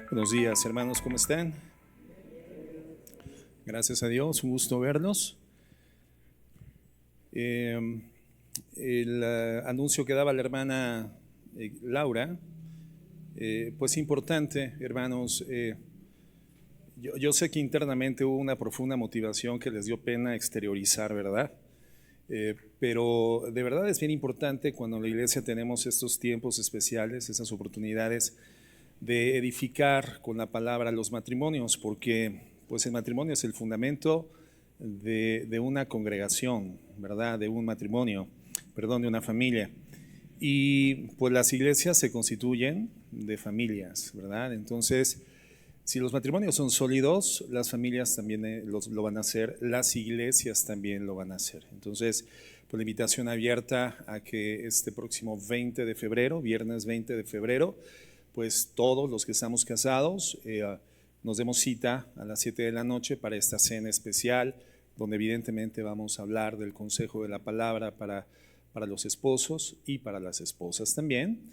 Buenos días, hermanos, ¿cómo están? Gracias a Dios, un gusto verlos. El anuncio que daba la hermana Laura, pues importante, hermanos. Yo sé que internamente hubo una profunda motivación que les dio pena exteriorizar, ¿verdad? Pero de verdad es bien importante cuando en la iglesia tenemos estos tiempos especiales, esas oportunidades de edificar con la palabra los matrimonios, porque pues el matrimonio es el fundamento de una congregación, ¿verdad? De un matrimonio, perdón, de una familia. Y pues las iglesias se constituyen de familias, ¿verdad? Entonces, si los matrimonios son sólidos, las familias también lo van a hacer, las iglesias también lo van a hacer. Entonces, pues la invitación abierta a que este próximo 20 de febrero, viernes 20 de febrero, pues todos los que estamos casados nos demos cita a las 7 de la noche para esta cena especial, donde evidentemente vamos a hablar del consejo de la palabra para los esposos y para las esposas también.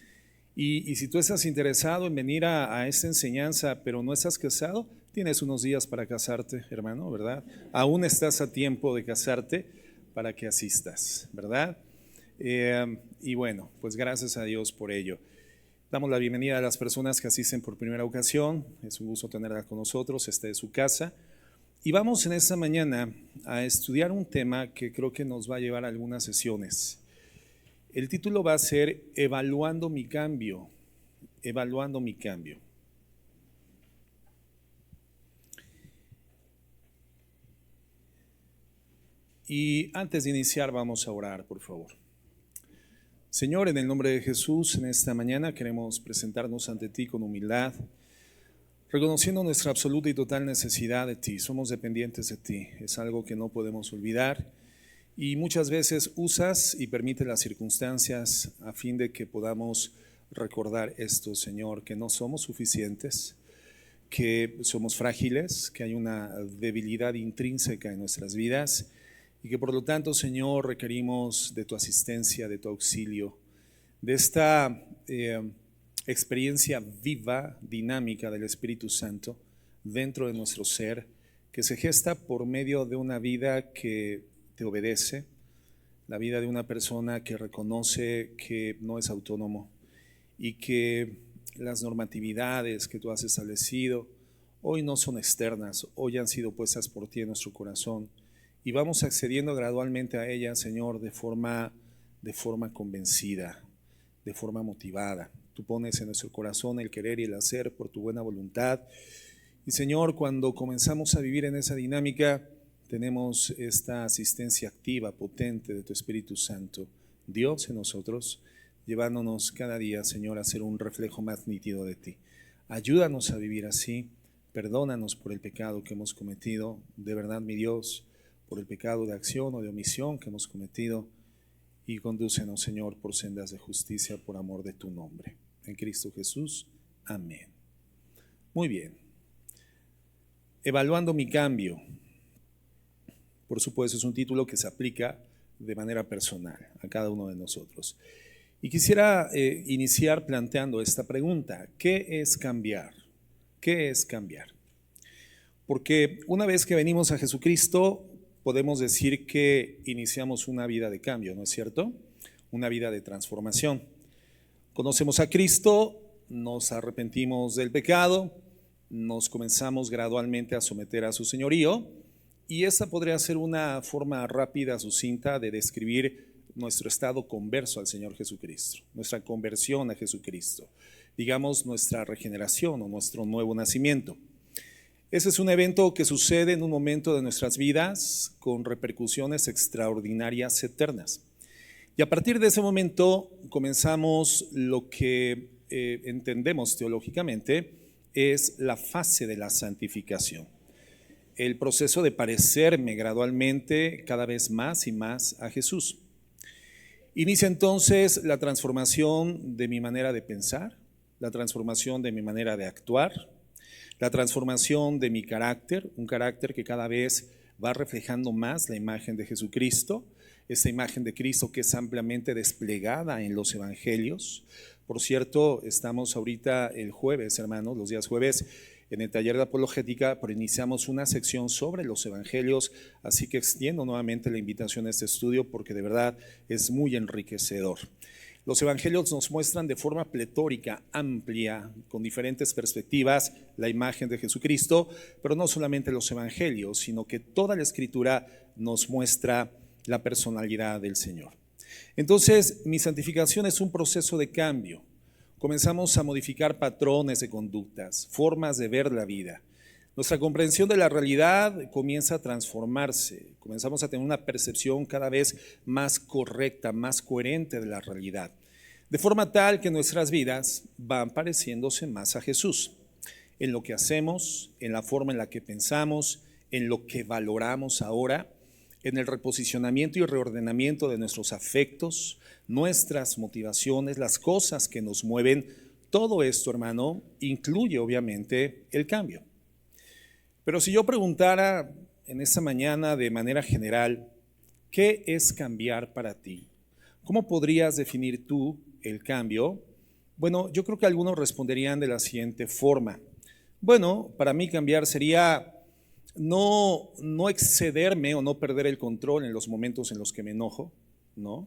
Y si tú estás interesado en venir a esta enseñanza, pero no estás casado, tienes unos días para casarte, hermano, ¿verdad? Aún estás a tiempo de casarte para que asistas, ¿verdad? Y bueno, pues gracias a Dios por ello. Damos la bienvenida a las personas que asisten por primera ocasión. Es un gusto tenerla con nosotros. Esta es su casa. Y vamos en esta mañana a estudiar un tema que creo que nos va a llevar a algunas sesiones. El título va a ser Evaluando mi cambio. Evaluando mi cambio. Y antes de iniciar vamos a orar, por favor. Señor, en el nombre de Jesús, en esta mañana queremos presentarnos ante ti con humildad, reconociendo nuestra absoluta y total necesidad de ti. Somos dependientes de ti, es algo que no podemos olvidar y muchas veces usas y permites las circunstancias a fin de que podamos recordar esto, Señor, que no somos suficientes, que somos frágiles, que hay una debilidad intrínseca en nuestras vidas y que por lo tanto, Señor, requerimos de tu asistencia, de tu auxilio, de esta experiencia viva, dinámica del Espíritu Santo dentro de nuestro ser, que se gesta por medio de una vida que te obedece, la vida de una persona que reconoce que no es autónomo y que las normatividades que tú has establecido hoy no son externas, hoy han sido puestas por ti en nuestro corazón. Y vamos accediendo gradualmente a ella, Señor, de forma convencida, de forma motivada. Tú pones en nuestro corazón el querer y el hacer por tu buena voluntad. Y Señor, cuando comenzamos a vivir en esa dinámica, tenemos esta asistencia activa, potente de tu Espíritu Santo, Dios en nosotros, llevándonos cada día, Señor, a ser un reflejo más nítido de ti. Ayúdanos a vivir así, perdónanos por el pecado que hemos cometido, de verdad, mi Dios, por el pecado de acción o de omisión que hemos cometido, y condúcenos, Señor, por sendas de justicia por amor de tu nombre. En Cristo Jesús, amén. Muy bien. Evaluando mi cambio. Por supuesto, es un título que se aplica de manera personal a cada uno de nosotros. Y quisiera iniciar planteando esta pregunta: ¿qué es cambiar? ¿Qué es cambiar? Porque una vez que venimos a Jesucristo, podemos decir que iniciamos una vida de cambio, ¿no es cierto? Una vida de transformación. Conocemos a Cristo, nos arrepentimos del pecado, nos comenzamos gradualmente a someter a su señorío, y esta podría ser una forma rápida, sucinta, de describir nuestro estado converso al Señor Jesucristo, nuestra conversión a Jesucristo, digamos nuestra regeneración o nuestro nuevo nacimiento. Ese es un evento que sucede en un momento de nuestras vidas con repercusiones extraordinarias eternas. Y a partir de ese momento comenzamos lo que entendemos teológicamente es la fase de la santificación. El proceso de parecerme gradualmente cada vez más y más a Jesús. Inicia entonces la transformación de mi manera de pensar, la transformación de mi manera de actuar, la transformación de mi carácter, un carácter que cada vez va reflejando más la imagen de Jesucristo, esta imagen de Cristo que es ampliamente desplegada en los evangelios. Por cierto, estamos ahorita el jueves, hermanos, los días jueves, en el taller de apologética, pero iniciamos una sección sobre los evangelios, así que extiendo nuevamente la invitación a este estudio porque de verdad es muy enriquecedor. Los evangelios nos muestran de forma pletórica, amplia, con diferentes perspectivas, la imagen de Jesucristo, pero no solamente los evangelios, sino que toda la escritura nos muestra la personalidad del Señor. Entonces, mi santificación es un proceso de cambio. Comenzamos a modificar patrones de conductas, formas de ver la vida. Nuestra comprensión de la realidad comienza a transformarse. Comenzamos a tener una percepción cada vez más correcta, más coherente de la realidad. De forma tal que nuestras vidas van pareciéndose más a Jesús. En lo que hacemos, en la forma en la que pensamos, en lo que valoramos ahora, en el reposicionamiento y reordenamiento de nuestros afectos, nuestras motivaciones, las cosas que nos mueven. Todo esto, hermano, incluye obviamente el cambio. Pero si yo preguntara en esta mañana de manera general, ¿qué es cambiar para ti? ¿Cómo podrías definir tú el cambio? Bueno, yo creo que algunos responderían de la siguiente forma. Bueno, para mí cambiar sería no excederme o no perder el control en los momentos en los que me enojo, ¿no?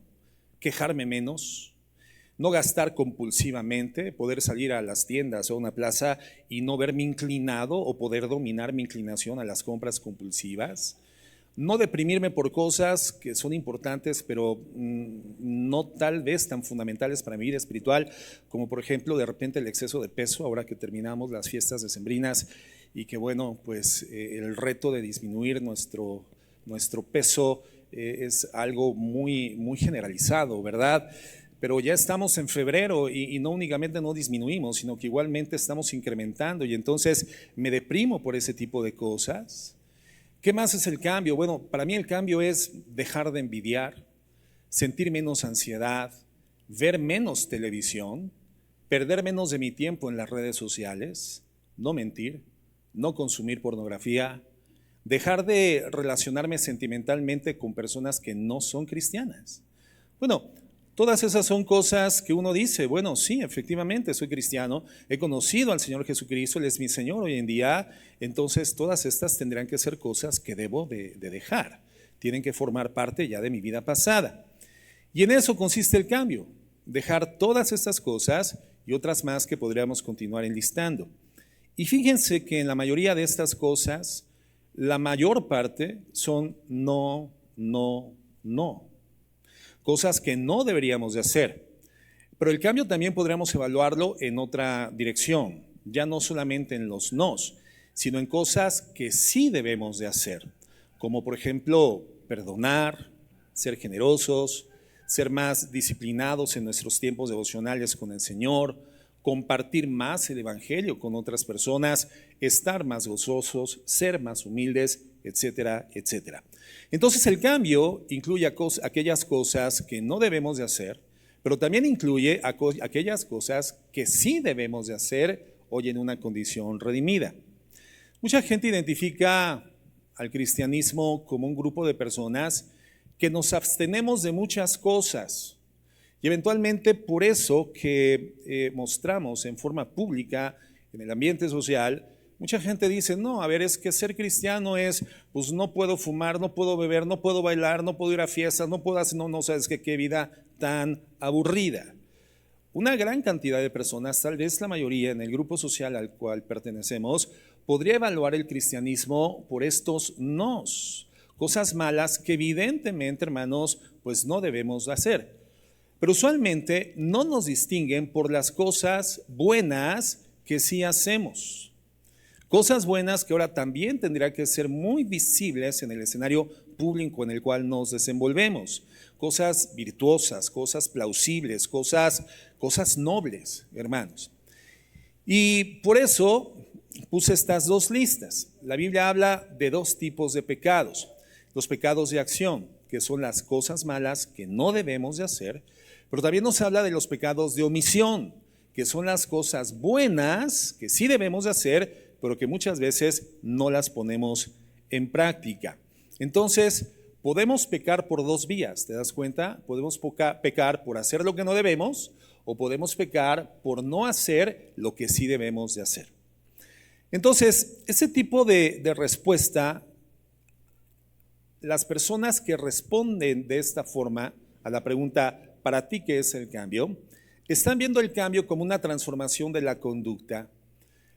Quejarme menos, no gastar compulsivamente, poder salir a las tiendas o a una plaza y no verme inclinado o poder dominar mi inclinación a las compras compulsivas, no deprimirme por cosas que son importantes pero no tal vez tan fundamentales para mi vida espiritual, como por ejemplo de repente el exceso de peso ahora que terminamos las fiestas decembrinas y que bueno, pues el reto de disminuir nuestro peso es algo muy generalizado, ¿verdad? Pero ya estamos en febrero y no únicamente no disminuimos, sino que igualmente estamos incrementando y entonces me deprimo por ese tipo de cosas. ¿Qué más es el cambio? Bueno, para mí el cambio es dejar de envidiar, sentir menos ansiedad, ver menos televisión, perder menos de mi tiempo en las redes sociales, no mentir, no consumir pornografía, dejar de relacionarme sentimentalmente con personas que no son cristianas. Bueno, todas esas son cosas que uno dice, bueno, sí, efectivamente soy cristiano, he conocido al Señor Jesucristo, Él es mi Señor hoy en día, entonces todas estas tendrán que ser cosas que debo de dejar, tienen que formar parte ya de mi vida pasada. Y en eso consiste el cambio, dejar todas estas cosas y otras más que podríamos continuar enlistando. Y fíjense que en la mayoría de estas cosas, la mayor parte son no. Cosas que no deberíamos de hacer. Pero el cambio también podríamos evaluarlo en otra dirección, ya no solamente en los nos, sino en cosas que sí debemos de hacer, como por ejemplo perdonar, ser generosos, ser más disciplinados en nuestros tiempos devocionales con el Señor, compartir más el evangelio con otras personas, estar más gozosos, ser más humildes, etcétera, etcétera. Entonces el cambio incluye aquellas cosas que no debemos de hacer, pero también incluye aquellas cosas que sí debemos de hacer hoy en una condición redimida. Mucha gente identifica al cristianismo como un grupo de personas que nos abstenemos de muchas cosas. Y eventualmente por eso que mostramos en forma pública, en el ambiente social, mucha gente dice, no, a ver, es que ser cristiano es, pues no puedo fumar, no puedo beber, no puedo bailar, no puedo ir a fiestas, no puedo hacer, no sabes qué vida tan aburrida. Una gran cantidad de personas, tal vez la mayoría en el grupo social al cual pertenecemos, podría evaluar el cristianismo por estos nos, cosas malas que evidentemente, hermanos, pues no debemos hacer. Pero usualmente no nos distinguen por las cosas buenas que sí hacemos. Cosas buenas que ahora también tendrían que ser muy visibles en el escenario público en el cual nos desenvolvemos. Cosas virtuosas, cosas plausibles, cosas nobles, hermanos. Y por eso puse estas dos listas. La Biblia habla de dos tipos de pecados. Los pecados de acción, que son las cosas malas que no debemos de hacer, pero también nos habla de los pecados de omisión, que son las cosas buenas que sí debemos de hacer, pero que muchas veces no las ponemos en práctica. Entonces, podemos pecar por dos vías, ¿te das cuenta? Podemos pecar por hacer lo que no debemos o podemos pecar por no hacer lo que sí debemos de hacer. Entonces, ese tipo de respuesta, las personas que responden de esta forma a la pregunta, ¿para ti qué es el cambio?, están viendo el cambio como una transformación de la conducta.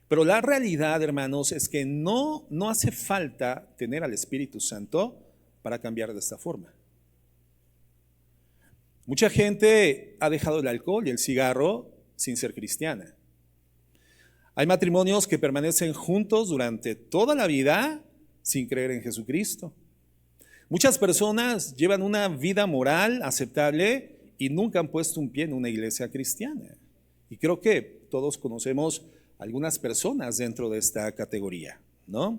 Pero la realidad, hermanos, es que no hace falta tener al Espíritu Santo para cambiar de esta forma. Mucha gente ha dejado el alcohol y el cigarro sin ser cristiana. Hay matrimonios que permanecen juntos durante toda la vida sin creer en Jesucristo. Muchas personas llevan una vida moral aceptable y nunca han puesto un pie en una iglesia cristiana. Y creo que todos conocemos algunas personas dentro de esta categoría, ¿no?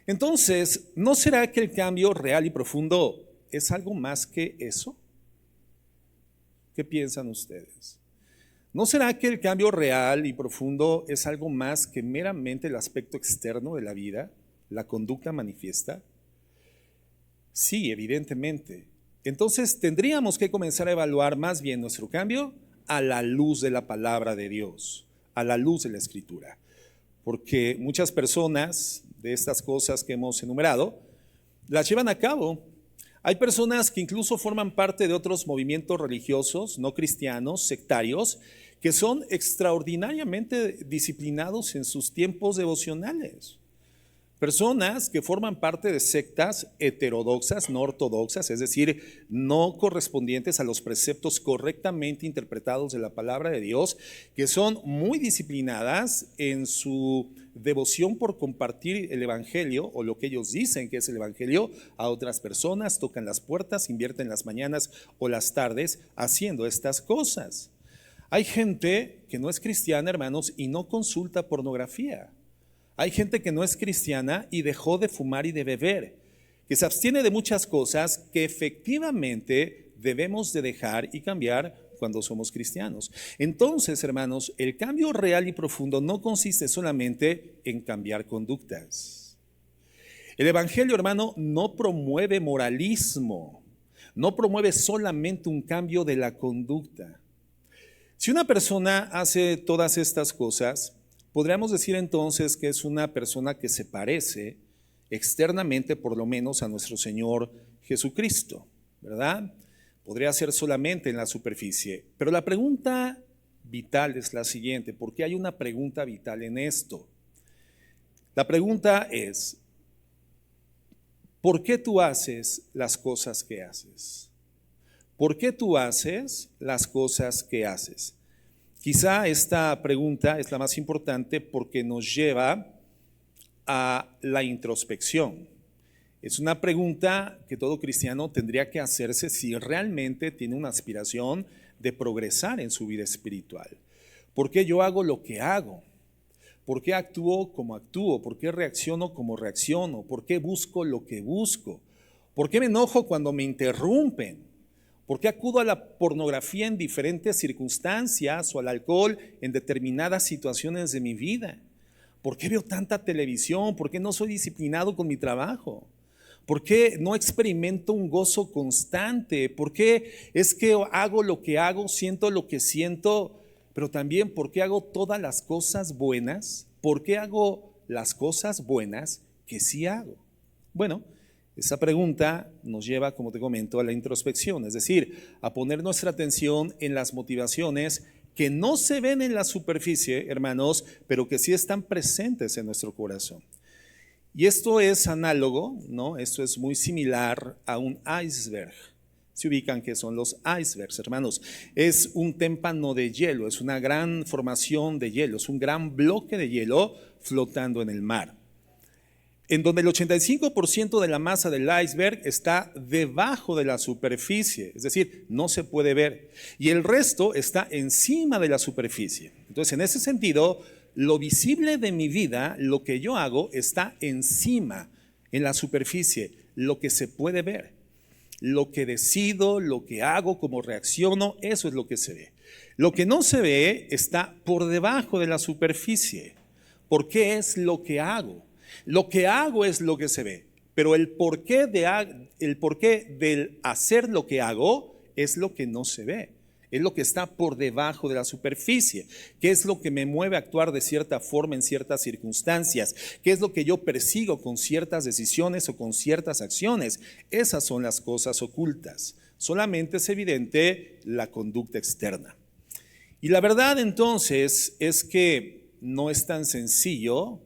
Entonces, ¿no será que el cambio real y profundo es algo más que eso? ¿Qué piensan ustedes? ¿No será que el cambio real y profundo es algo más que meramente el aspecto externo de la vida, la conducta manifiesta? Sí, evidentemente. Entonces tendríamos que comenzar a evaluar más bien nuestro cambio a la luz de la palabra de Dios, a la luz de la Escritura. Porque muchas personas de estas cosas que hemos enumerado las llevan a cabo. Hay personas que incluso forman parte de otros movimientos religiosos, no cristianos, sectarios, que son extraordinariamente disciplinados en sus tiempos devocionales. Personas que forman parte de sectas heterodoxas, no ortodoxas, es decir, no correspondientes a los preceptos correctamente interpretados de la palabra de Dios, que son muy disciplinadas en su devoción por compartir el evangelio o lo que ellos dicen que es el evangelio a otras personas, tocan las puertas, invierten las mañanas o las tardes haciendo estas cosas. Hay gente que no es cristiana, hermanos, y no consulta pornografía. Hay gente que no es cristiana y dejó de fumar y de beber, que se abstiene de muchas cosas que efectivamente debemos de dejar y cambiar cuando somos cristianos. Entonces, hermanos, el cambio real y profundo no consiste solamente en cambiar conductas. El evangelio, hermano, no promueve moralismo, no promueve solamente un cambio de la conducta. Si una persona hace todas estas cosas, podríamos decir entonces que es una persona que se parece externamente por lo menos a nuestro Señor Jesucristo, ¿verdad? Podría ser solamente en la superficie. Pero la pregunta vital es la siguiente, porque hay una pregunta vital en esto. La pregunta es, ¿por qué tú haces las cosas que haces? ¿Por qué tú haces las cosas que haces? Quizá esta pregunta es la más importante porque nos lleva a la introspección. Es una pregunta que todo cristiano tendría que hacerse si realmente tiene una aspiración de progresar en su vida espiritual. ¿Por qué yo hago lo que hago? ¿Por qué actúo como actúo? ¿Por qué reacciono como reacciono? ¿Por qué busco lo que busco? ¿Por qué me enojo cuando me interrumpen? ¿Por qué acudo a la pornografía en diferentes circunstancias o al alcohol en determinadas situaciones de mi vida? ¿Por qué veo tanta televisión? ¿Por qué no soy disciplinado con mi trabajo? ¿Por qué no experimento un gozo constante? ¿Por qué es que hago lo que hago, siento lo que siento? Pero también, ¿por qué hago todas las cosas buenas? ¿Por qué hago las cosas buenas que sí hago? Bueno, esa pregunta nos lleva, como te comento, a la introspección, es decir, a poner nuestra atención en las motivaciones que no se ven en la superficie, hermanos, pero que sí están presentes en nuestro corazón. Y esto es análogo, ¿no? Esto es muy similar a un iceberg. Se ubican que son los icebergs, hermanos. Es un témpano de hielo, es una gran formación de hielo, es un gran bloque de hielo flotando en el mar, en donde el 85% de la masa del iceberg está debajo de la superficie, es decir, no se puede ver, y el resto está encima de la superficie. Entonces, en ese sentido, lo visible de mi vida, lo que yo hago, está encima, en la superficie, lo que se puede ver. Lo que decido, lo que hago, cómo reacciono, eso es lo que se ve. Lo que no se ve está por debajo de la superficie. ¿Por qué es lo que hago? Lo que hago es lo que se ve, pero el porqué del hacer lo que hago es lo que no se ve. Es lo que está por debajo de la superficie, qué es lo que me mueve a actuar de cierta forma en ciertas circunstancias, qué es lo que yo persigo con ciertas decisiones o con ciertas acciones. Esas son las cosas ocultas. Solamente es evidente la conducta externa. Y la verdad entonces es que no es tan sencillo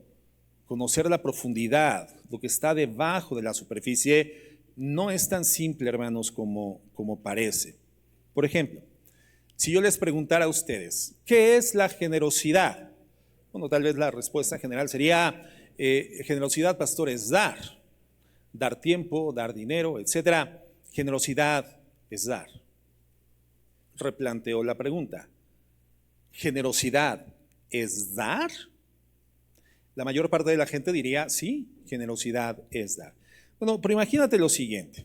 conocer la profundidad, lo que está debajo de la superficie. No es tan simple, hermanos, como parece. Por ejemplo, si yo les preguntara a ustedes, ¿qué es la generosidad? Bueno, tal vez la respuesta general sería, generosidad, pastor, es dar tiempo, dar dinero, etcétera. Generosidad es dar. Replanteo la pregunta, ¿generosidad es dar? La mayor parte de la gente diría, sí, generosidad es dar. Bueno, pero imagínate lo siguiente.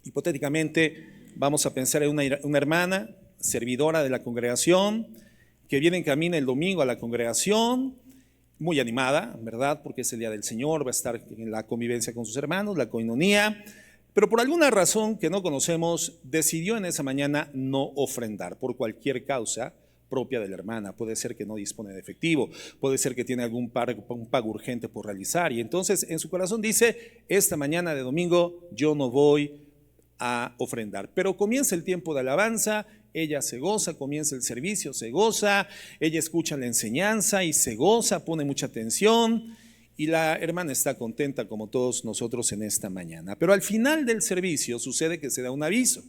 Hipotéticamente, vamos a pensar en una hermana, servidora de la congregación, que viene en camino el domingo a la congregación, muy animada, ¿verdad? Porque es el día del Señor, va a estar en la convivencia con sus hermanos, la coinonía, pero por alguna razón que no conocemos, decidió en esa mañana no ofrendar, por cualquier causa propia de la hermana. Puede ser que no dispone de efectivo, puede ser que tiene un pago urgente por realizar, y entonces en su corazón dice, esta mañana de domingo yo no voy a ofrendar. Pero comienza el tiempo de alabanza, ella se goza, comienza el servicio, se goza, ella escucha la enseñanza y se goza, pone mucha atención, y la hermana está contenta como todos nosotros en esta mañana. Pero al final del servicio sucede que se da un aviso.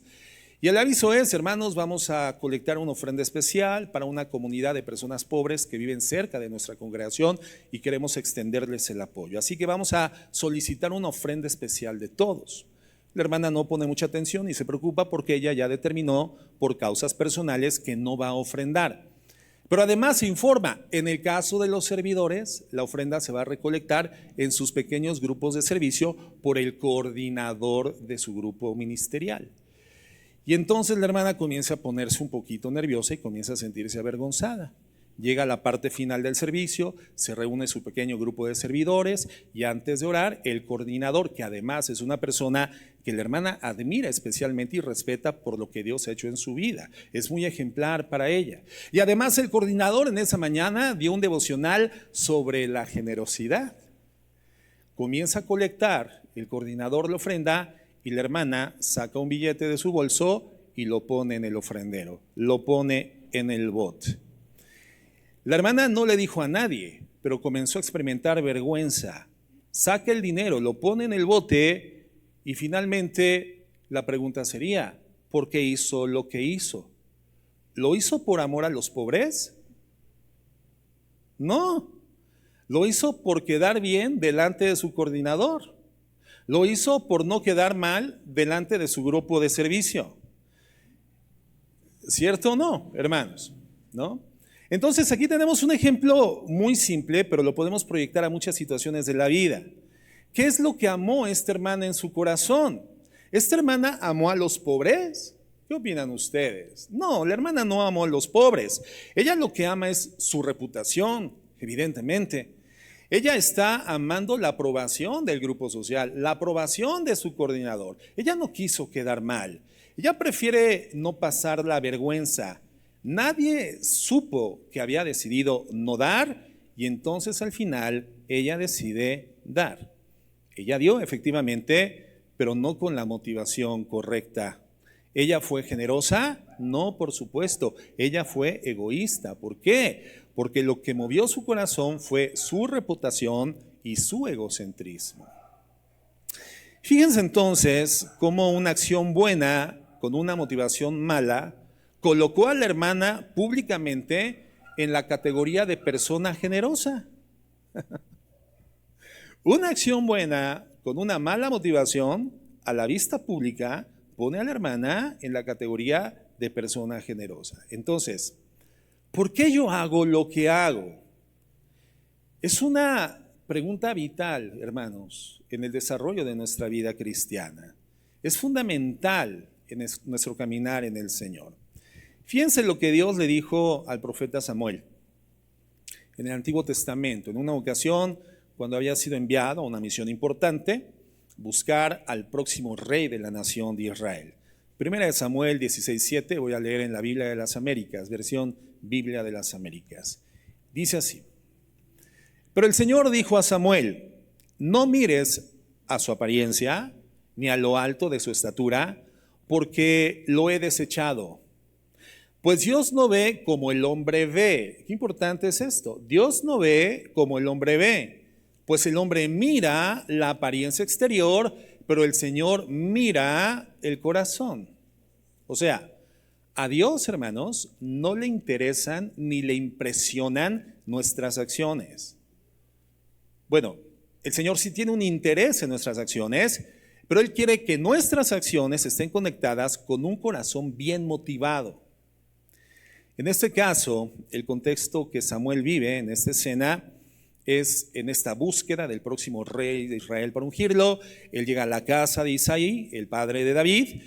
Y el aviso es, hermanos, vamos a colectar una ofrenda especial para una comunidad de personas pobres que viven cerca de nuestra congregación y queremos extenderles el apoyo. Así que vamos a solicitar una ofrenda especial de todos. La hermana no pone mucha atención y se preocupa porque ella ya determinó por causas personales que no va a ofrendar. Pero además se informa, en el caso de los servidores, la ofrenda se va a recolectar en sus pequeños grupos de servicio por el coordinador de su grupo ministerial. Y entonces la hermana comienza a ponerse un poquito nerviosa y comienza a sentirse avergonzada. Llega a la parte final del servicio, se reúne su pequeño grupo de servidores y antes de orar, el coordinador, que además es una persona que la hermana admira especialmente y respeta por lo que Dios ha hecho en su vida, es muy ejemplar para ella. Y además el coordinador en esa mañana dio un devocional sobre la generosidad. Comienza a colectar el coordinador la ofrenda y la hermana saca un billete de su bolso y lo pone en el ofrendero, lo pone en el bote. La hermana no le dijo a nadie, pero comenzó a experimentar vergüenza. Saca el dinero, lo pone en el bote y finalmente la pregunta sería, ¿por qué hizo lo que hizo? ¿Lo hizo por amor a los pobres? No, lo hizo por quedar bien delante de su coordinador. Lo hizo por no quedar mal delante de su grupo de servicio. ¿Cierto o no, hermanos? ¿No? Entonces aquí tenemos un ejemplo muy simple, pero lo podemos proyectar a muchas situaciones de la vida. ¿Qué es lo que amó esta hermana en su corazón? ¿Esta hermana amó a los pobres? ¿Qué opinan ustedes? No, la hermana no amó a los pobres. Ella lo que ama es su reputación, evidentemente. Ella está amando la aprobación del grupo social, la aprobación de su coordinador. Ella no quiso quedar mal. Ella prefiere no pasar la vergüenza. Nadie supo que había decidido no dar y entonces al final ella decide dar. Ella dio efectivamente, pero no con la motivación correcta. ¿Ella fue generosa? No, por supuesto. Ella fue egoísta. ¿Por qué? Porque lo que movió su corazón fue su reputación y su egocentrismo. Fíjense entonces cómo una acción buena con una motivación mala colocó a la hermana públicamente en la categoría de persona generosa. Una acción buena con una mala motivación a la vista pública pone a la hermana en la categoría de persona generosa. Entonces, ¿por qué yo hago lo que hago? Es una pregunta vital, hermanos, en el desarrollo de nuestra vida cristiana. Es fundamental en nuestro caminar en el Señor. Fíjense lo que Dios le dijo al profeta Samuel en el Antiguo Testamento. En una ocasión, cuando había sido enviado a una misión importante, buscar al próximo rey de la nación de Israel. Primera de Samuel 16:7, voy a leer en la Biblia de las Américas, versión Biblia de las Américas. Dice así: pero el Señor dijo a Samuel, no mires a su apariencia, ni a lo alto de su estatura, porque lo he desechado. Pues Dios no ve como el hombre ve. Qué importante es esto. Dios no ve como el hombre ve. Pues el hombre mira la apariencia exterior, pero el Señor mira el corazón. O sea, a Dios, hermanos, no le interesan ni le impresionan nuestras acciones. Bueno, el Señor sí tiene un interés en nuestras acciones, pero Él quiere que nuestras acciones estén conectadas con un corazón bien motivado. En este caso, el contexto que Samuel vive en esta escena es en esta búsqueda del próximo rey de Israel para ungirlo. Él llega a la casa de Isaí, el padre de David,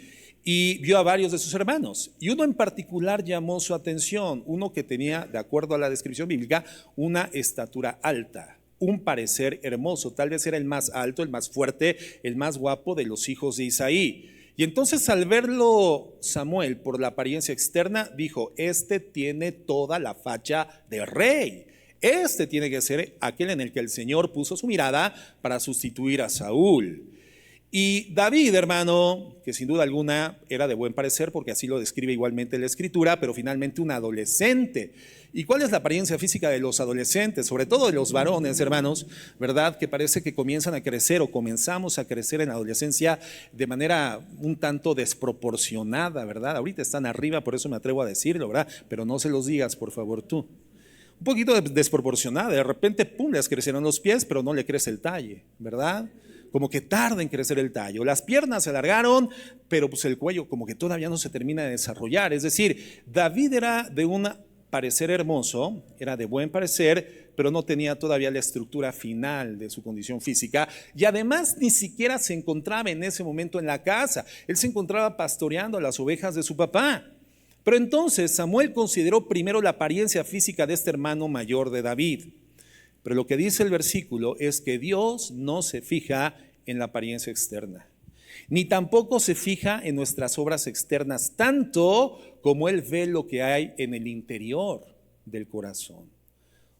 y vio a varios de sus hermanos. Y uno en particular llamó su atención, uno que tenía, de acuerdo a la descripción bíblica, una estatura alta, un parecer hermoso. Tal vez era el más alto, el más fuerte, el más guapo de los hijos de Isaí. Y entonces al verlo Samuel por la apariencia externa, dijo, este tiene toda la facha de rey. Este tiene que ser aquel en el que el Señor puso su mirada para sustituir a Saúl. Y David, hermano, que sin duda alguna era de buen parecer, porque así lo describe igualmente la Escritura, pero finalmente un adolescente. ¿Y cuál es la apariencia física de los adolescentes? Sobre todo de los varones, hermanos, ¿verdad? Que parece que comienzan a crecer o comenzamos a crecer en la adolescencia de manera un tanto desproporcionada, ¿verdad? Ahorita están arriba, por eso me atrevo a decirlo, ¿verdad? Pero no se los digas, por favor, tú. Un poquito desproporcionada, de repente, pum, les crecieron los pies, pero no le crece el talle, ¿verdad? Como que tarda en crecer el tallo. Las piernas se alargaron, pero pues el cuello como que todavía no se termina de desarrollar. Es decir, David era de un parecer hermoso, era de buen parecer, pero no tenía todavía la estructura final de su condición física. Y además ni siquiera se encontraba en ese momento en la casa. Él se encontraba pastoreando a las ovejas de su papá. Pero entonces Samuel consideró primero la apariencia física de este hermano mayor de David. Pero lo que dice el versículo es que Dios no se fija en la apariencia externa, ni tampoco se fija en nuestras obras externas, tanto como Él ve lo que hay en el interior del corazón.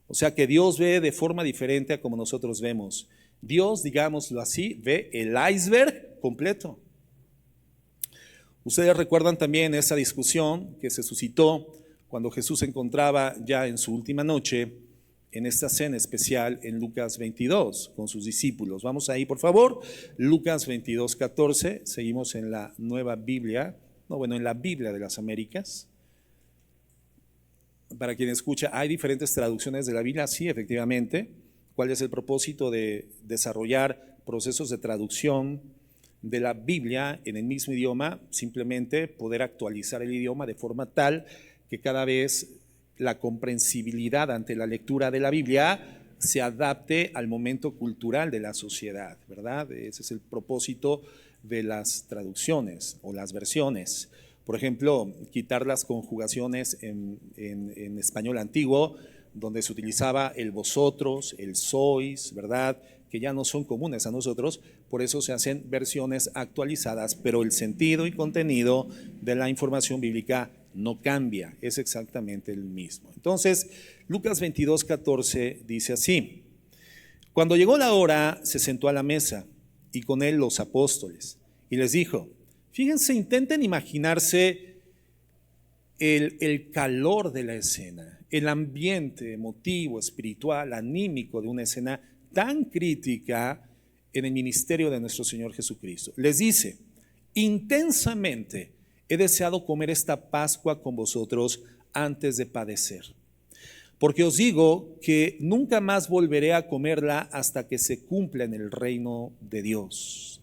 O sea que Dios ve de forma diferente a como nosotros vemos. Dios, digámoslo así, ve el iceberg completo. Ustedes recuerdan también esa discusión que se suscitó cuando Jesús se encontraba ya en su última noche en esta cena especial en Lucas 22 con sus discípulos. Vamos ahí, por favor. Lucas 22:14. Seguimos en la nueva Biblia, en la Biblia de las Américas. Para quien escucha, hay diferentes traducciones de la Biblia. Sí, efectivamente. ¿Cuál es el propósito de desarrollar procesos de traducción de la Biblia en el mismo idioma? Simplemente poder actualizar el idioma de forma tal que cada vez la comprensibilidad ante la lectura de la Biblia se adapte al momento cultural de la sociedad, ¿verdad? Ese es el propósito de las traducciones o las versiones. Por ejemplo, quitar las conjugaciones en español antiguo, donde se utilizaba el vosotros, el sois, ¿verdad? Que ya no son comunes a nosotros, por eso se hacen versiones actualizadas, pero el sentido y contenido de la información bíblica no cambia, es exactamente el mismo. Entonces, Lucas 22:14 dice así: cuando llegó la hora, se sentó a la mesa y con él los apóstoles y les dijo, fíjense, intenten imaginarse el calor de la escena, el ambiente emotivo, espiritual, anímico de una escena tan crítica en el ministerio de nuestro Señor Jesucristo. Les dice, intensamente he deseado comer esta Pascua con vosotros antes de padecer. Porque os digo que nunca más volveré a comerla hasta que se cumpla en el reino de Dios.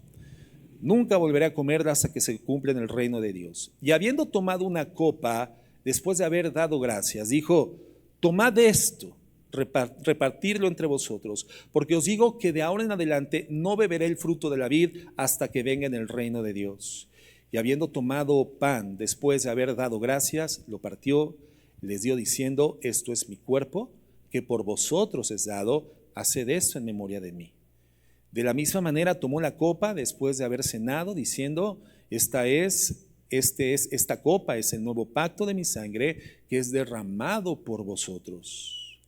Nunca volveré a comerla hasta que se cumpla en el reino de Dios. Y habiendo tomado una copa, después de haber dado gracias, dijo, tomad esto, repartirlo entre vosotros, porque os digo que de ahora en adelante no beberé el fruto de la vid hasta que venga en el reino de Dios. Y habiendo tomado pan, después de haber dado gracias, lo partió, les dio diciendo, esto es mi cuerpo, que por vosotros es dado, haced esto en memoria de mí. De la misma manera tomó la copa después de haber cenado, diciendo: esta copa es el nuevo pacto de mi sangre, que es derramado por vosotros.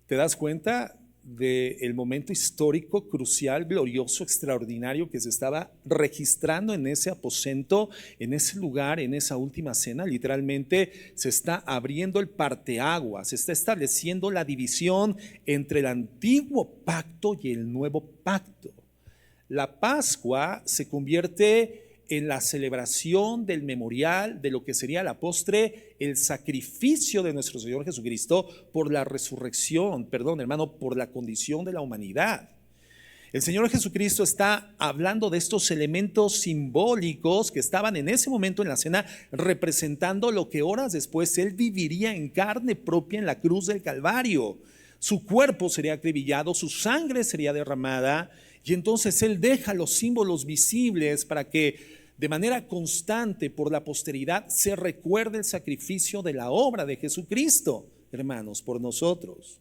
¿Te das cuenta del momento histórico, crucial, glorioso, extraordinario que se estaba registrando en ese aposento, en ese lugar, en esa última cena? Literalmente se está abriendo el parteaguas, se está estableciendo la división entre el antiguo pacto y el nuevo pacto. La Pascua se convierte en la celebración del memorial de lo que sería a la postre el sacrificio de nuestro Señor Jesucristo por la resurrección, por la condición de la humanidad. El Señor Jesucristo está hablando de estos elementos simbólicos que estaban en ese momento en la cena, representando lo que horas después Él viviría en carne propia en la cruz del Calvario. Su cuerpo sería acribillado, su sangre sería derramada, y entonces Él deja los símbolos visibles para que de manera constante por la posteridad se recuerde el sacrificio de la obra de Jesucristo, hermanos, por nosotros.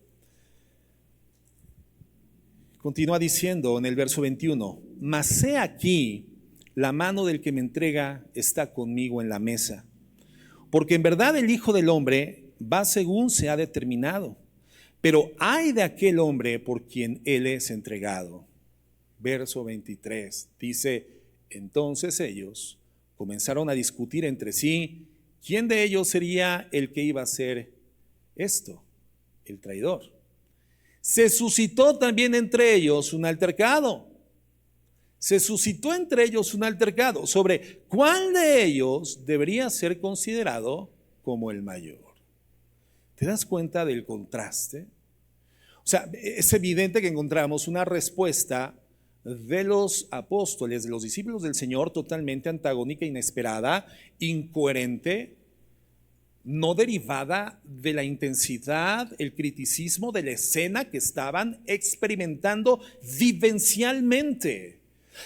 Continúa diciendo en el verso 21: mas he aquí, la mano del que me entrega está conmigo en la mesa, porque en verdad el Hijo del Hombre va según se ha determinado, pero ay de aquel hombre por quien él es entregado. Verso 23 dice: entonces ellos comenzaron a discutir entre sí quién de ellos sería el que iba a hacer esto, el traidor. Se suscitó también entre ellos un altercado. Sobre cuál de ellos debería ser considerado como el mayor. ¿Te das cuenta del contraste? O sea, es evidente que encontramos una respuesta de los apóstoles, de los discípulos del Señor, totalmente antagónica, inesperada, incoherente, no derivada de la intensidad, el criticismo de la escena que estaban experimentando vivencialmente.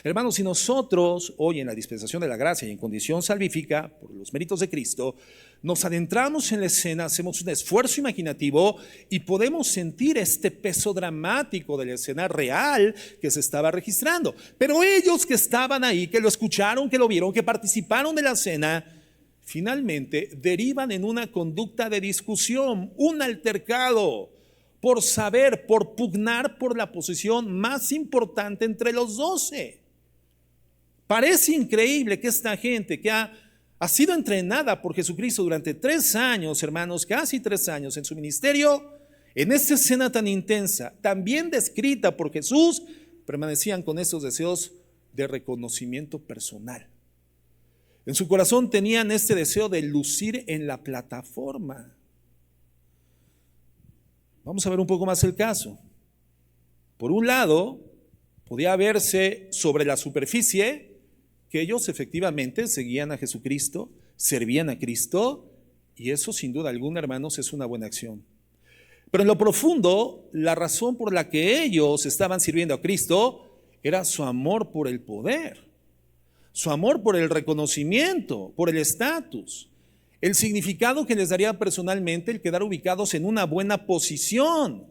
Hermanos, si nosotros hoy en la dispensación de la gracia y en condición salvífica, por los méritos de Cristo, nos adentramos en la escena, hacemos un esfuerzo imaginativo y podemos sentir este peso dramático de la escena real que se estaba registrando. Pero ellos que estaban ahí, que lo escucharon, que lo vieron, que participaron de la cena, finalmente derivan en una conducta de discusión, un altercado, por saber, por pugnar por la posición más importante entre los 12. Parece increíble que esta gente que ha sido entrenada por Jesucristo durante 3 años, hermanos, casi 3 años en su ministerio, en esta escena tan intensa, tan bien descrita por Jesús, permanecían con esos deseos de reconocimiento personal. En su corazón tenían este deseo de lucir en la plataforma. Vamos a ver un poco más el caso. Por un lado, podía verse sobre la superficie que ellos efectivamente seguían a Jesucristo, servían a Cristo, y eso sin duda alguna, hermanos, es una buena acción. Pero en lo profundo, la razón por la que ellos estaban sirviendo a Cristo era su amor por el poder, su amor por el reconocimiento, por el estatus, el significado que les daría personalmente el quedar ubicados en una buena posición.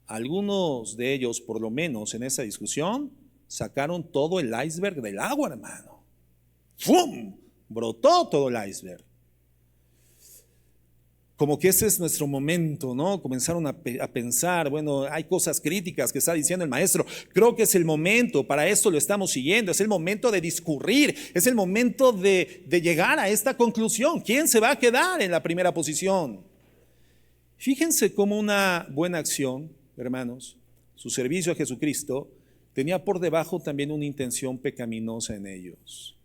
Algunos de ellos, por lo menos en esa discusión, sacaron todo el iceberg del agua, hermano. ¡Fum! Brotó todo el iceberg. Como que ese es nuestro momento, ¿no? Comenzaron a pensar, bueno, hay cosas críticas que está diciendo el maestro. Creo que es el momento, para esto lo estamos siguiendo, es el momento de discurrir, es el momento de llegar a esta conclusión. ¿Quién se va a quedar en la primera posición? Fíjense cómo una buena acción, hermanos, su servicio a Jesucristo, tenía por debajo también una intención pecaminosa en ellos.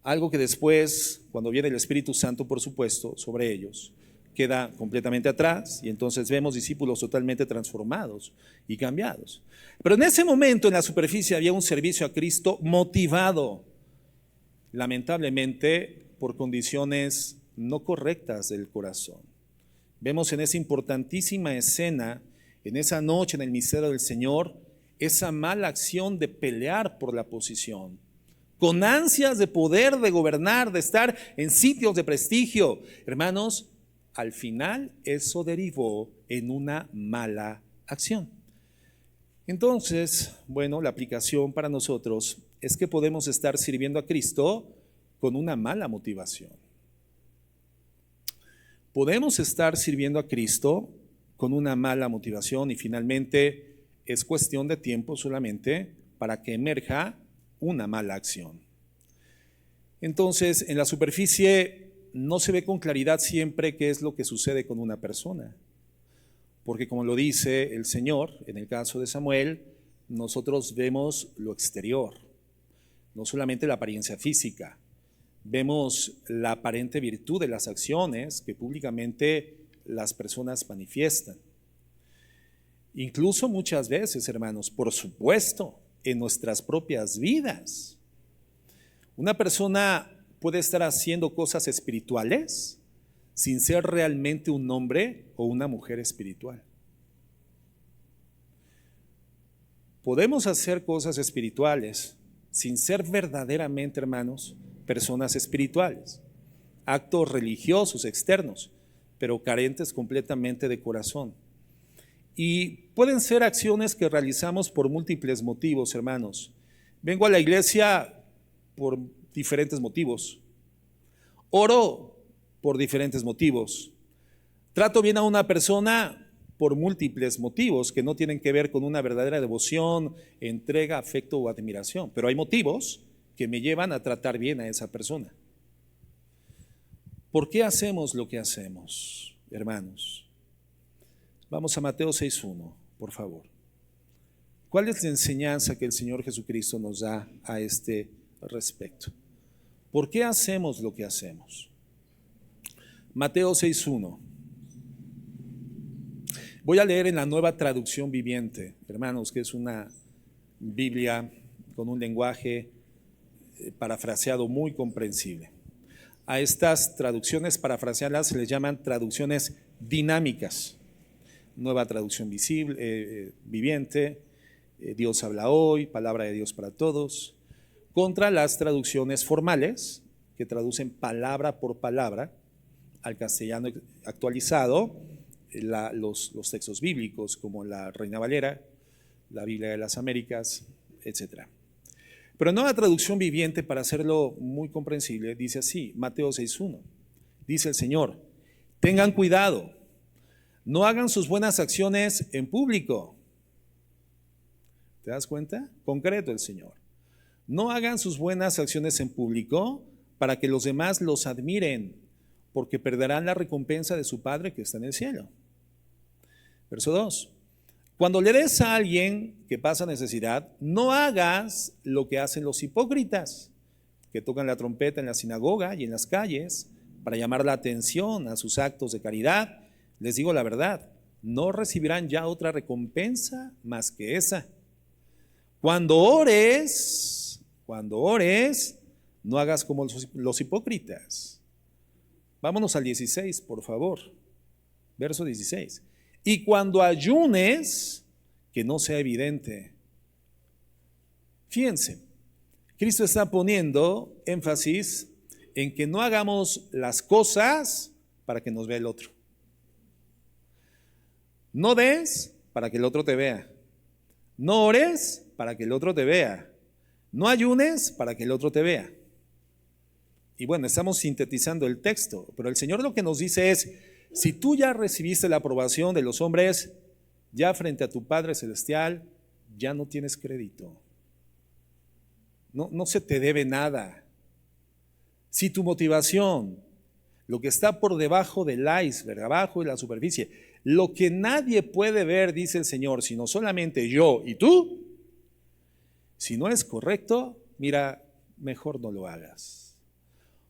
Algo que después, cuando viene el Espíritu Santo, por supuesto, sobre ellos, queda completamente atrás, y entonces vemos discípulos totalmente transformados y cambiados. Pero en ese momento, en la superficie, había un servicio a Cristo motivado, lamentablemente, por condiciones no correctas del corazón. Vemos en esa importantísima escena, en esa noche en el misterio del Señor, esa mala acción de pelear por la posición, con ansias de poder, de gobernar, de estar en sitios de prestigio. Hermanos, al final eso derivó en una mala acción. Entonces, bueno, la aplicación para nosotros es que podemos estar sirviendo a Cristo con una mala motivación. Podemos estar sirviendo a Cristo con una mala motivación y finalmente es cuestión de tiempo solamente para que emerja una mala acción. Entonces, en la superficie no se ve con claridad siempre qué es lo que sucede con una persona, porque como lo dice el Señor, en el caso de Samuel, nosotros vemos lo exterior, no solamente la apariencia física, vemos la aparente virtud de las acciones que públicamente las personas manifiestan. Incluso muchas veces, hermanos, por supuesto, en nuestras propias vidas. Una persona puede estar haciendo cosas espirituales sin ser realmente un hombre o una mujer espiritual. Podemos hacer cosas espirituales sin ser verdaderamente, hermanos, personas espirituales, actos religiosos externos, pero carentes completamente de corazón. Y pueden ser acciones que realizamos por múltiples motivos, hermanos. Vengo a la iglesia por diferentes motivos. Oro por diferentes motivos. Trato bien a una persona por múltiples motivos que no tienen que ver con una verdadera devoción, entrega, afecto o admiración. Pero hay motivos que me llevan a tratar bien a esa persona. ¿Por qué hacemos lo que hacemos, hermanos? Vamos a Mateo 6:1, por favor. ¿Cuál es la enseñanza que el Señor Jesucristo nos da a este respecto? ¿Por qué hacemos lo que hacemos? Mateo 6:1. Voy a leer en la Nueva Traducción Viviente, hermanos, que es una Biblia con un lenguaje parafraseado muy comprensible. A estas traducciones parafraseadas se les llaman traducciones dinámicas. Nueva Traducción Viviente, Dios habla hoy, Palabra de Dios para todos, contra las traducciones formales, que traducen palabra por palabra al castellano actualizado, los textos bíblicos como la Reina Valera, la Biblia de las Américas, etc. Pero en Nueva Traducción Viviente, para hacerlo muy comprensible, dice así, Mateo 6:1, dice el Señor, tengan cuidado, no hagan sus buenas acciones en público. ¿Te das cuenta? Concreto el Señor. No hagan sus buenas acciones en público para que los demás los admiren, porque perderán la recompensa de su Padre que está en el cielo. Verso 2. Cuando le des a alguien que pasa necesidad, no hagas lo que hacen los hipócritas, que tocan la trompeta en la sinagoga y en las calles para llamar la atención a sus actos de caridad. Les digo la verdad, no recibirán ya otra recompensa más que esa. Cuando ores, no hagas como los hipócritas. Vámonos al 16, por favor. Verso 16. Y cuando ayunes, que no sea evidente. Fíjense, Cristo está poniendo énfasis en que no hagamos las cosas para que nos vea el otro. No des para que el otro te vea. No ores para que el otro te vea. No ayunes para que el otro te vea. Y bueno, estamos sintetizando el texto, pero el Señor lo que nos dice es, si tú ya recibiste la aprobación de los hombres, ya frente a tu Padre Celestial, ya no tienes crédito. No se te debe nada. Si tu motivación, lo que está por debajo del iceberg, abajo de la superficie, lo que nadie puede ver, dice el Señor, sino solamente yo y tú, si no es correcto, mira, mejor no lo hagas.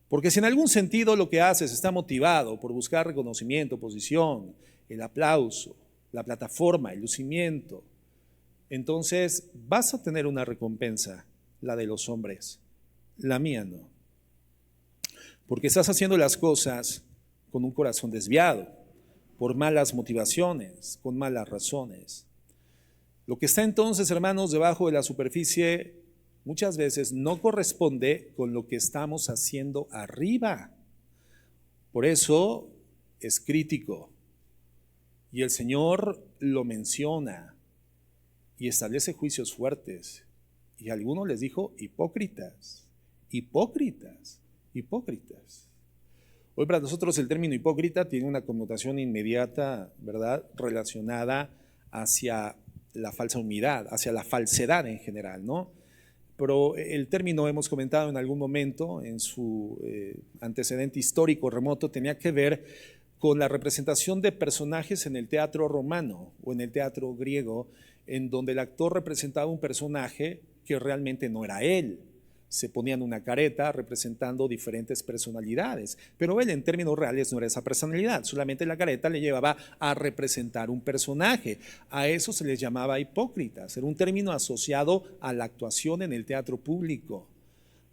Porque si en algún sentido lo que haces está motivado por buscar reconocimiento, posición, el aplauso, la plataforma, el lucimiento, entonces vas a tener una recompensa, la de los hombres, la mía no. Porque estás haciendo las cosas con un corazón desviado, por malas motivaciones, con malas razones. Lo que está entonces, hermanos, debajo de la superficie muchas veces no corresponde con lo que estamos haciendo arriba. Por eso es crítico. Y el Señor lo menciona. y establece juicios fuertes. Y a algunos les dijo hipócritas, hipócritas, hipócritas. Hoy para nosotros el término hipócrita tiene una connotación inmediata, ¿verdad?, relacionada hacia la falsa humildad, hacia la falsedad en general, ¿no? Pero el término, hemos comentado en algún momento, en su antecedente histórico remoto, tenía que ver con la representación de personajes en el teatro romano o en el teatro griego, en donde el actor representaba un personaje que realmente no era él. Se ponían una careta representando diferentes personalidades, pero él en términos reales no era esa personalidad, solamente la careta le llevaba a representar un personaje. A eso se les llamaba hipócritas, era un término asociado a la actuación en el teatro público.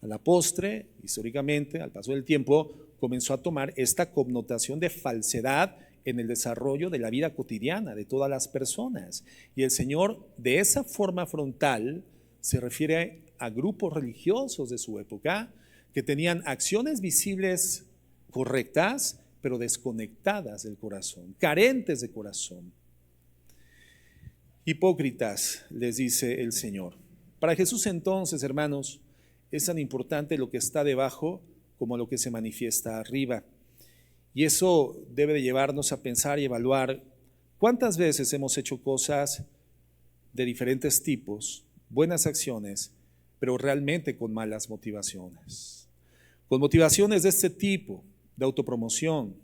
A la postre, históricamente, al paso del tiempo, comenzó a tomar esta connotación de falsedad en el desarrollo de la vida cotidiana de todas las personas. Y el Señor, de esa forma frontal, se refiere a grupos religiosos de su época que tenían acciones visibles correctas, pero desconectadas del corazón, carentes de corazón. Hipócritas, les dice el Señor. Para Jesús entonces, hermanos, es tan importante lo que está debajo como lo que se manifiesta arriba. Y eso debe de llevarnos a pensar y evaluar cuántas veces hemos hecho cosas de diferentes tipos, buenas acciones, pero realmente con malas motivaciones. Con motivaciones de este tipo, de autopromoción,